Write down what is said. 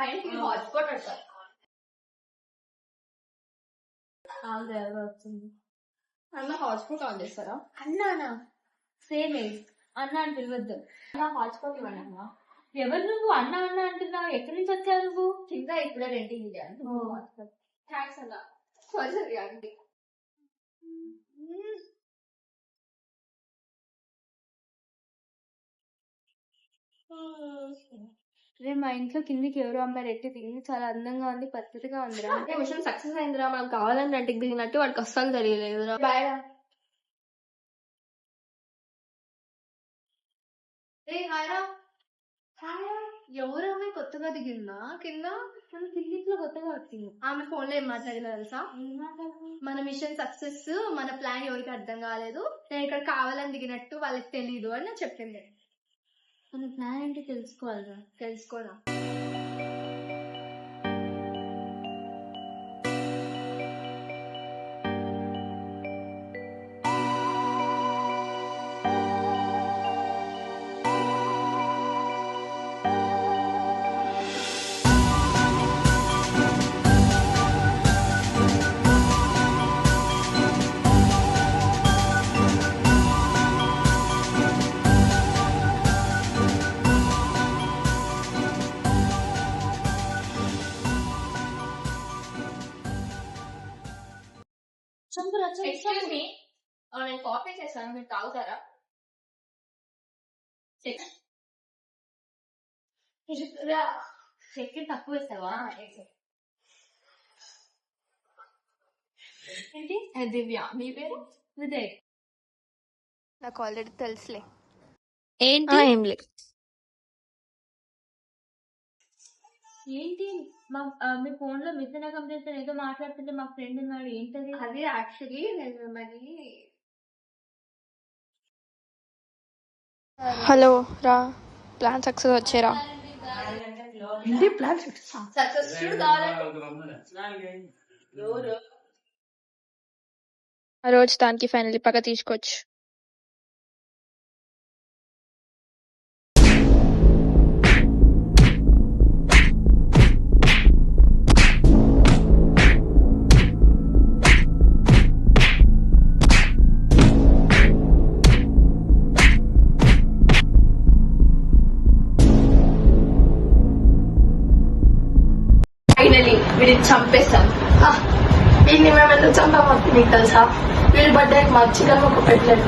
Hotspot అంటారు. వచ్చింది అన్న హాట్స్పాట్ ఆన్ చేస్తారా? అన్నానా సేమ్ ఏజ్ అన్న అని పిలవద్దు. హాట్స్పాట్ ఇవ్వండి అన్న. ఎవరు నువ్వు అన్న అన్న అంటున్నావు? ఎక్కడి నుంచి వచ్చావు నువ్వు? ఇంకా ఇప్పుడే రెంటింగ్ ఇచ్చాను. థ్యాంక్స్ అన్న. సారీ అండి. రే మా ఇంట్లో కిందికి ఎవరు అమ్మాయి రెట్టి దిగింది, చాలా అందంగా ఉంది, పద్ధతిగా ఉందిరా. అంటే మిషన్ సక్సెస్ అయిందిరా. మనం కావాలని రెంటికి దిగినట్టు వాడికి అస్సలు తెలియలేదురా. బాయ్ రా. ఎవరు అమ్మాయి కొత్తగా దిగిందా కింద? మన కిందిట్లో కొత్తగా వచ్చింది. ఆమె ఫోన్ లో ఏం మాట్లాడిందో తెలుసా? మన మిషన్ సక్సెస్, మన ప్లాన్ ఎవరికి అర్థం కాలేదు, నేను ఇక్కడ కావాలని దిగినట్టు వాళ్ళకి తెలీదు అని నేను చెప్పింది. మన ప్లాన్ ఏంటి తెలుసుకోవాలిరా. తెలుసుకోరా. ఎక్స్క్యూజ్ మీ, నేను కాఫీ చేశాను, మీరు తాగుతారా? చక్కెర తక్కువ వేసావా? ఏంటి? దివ్య. మీ పేరు? విజయ్. నాకు ఆల్రెడీ తెలుసులే. ఏంటి? ఏం లేదు. ఏంటి మీ ఫోన్ లో మిస్ అయిన కంప్లైంట్ ఏదో మాట్లాడుతుంటే మా ఫ్రెండ్ ఉన్నాడు, ఏంటది? అది యాక్చువల్లీ నేను మరి. హలో రా, ప్లాన్ సక్సెస్ వచ్చేరా. సక్సెస్ఫుల్ కావాలంటే ఆ రోజు దానికి ఫైనల్ పక్క తీసుకోవచ్చు. ఫైనలీ వీడిని చంపేస్తాం. వీడిని మేము ఎందుకు చంపామో నీకు తెలుసా? వీడి బర్త్డే మా చికెన్ ఒక పెట్టలేదు.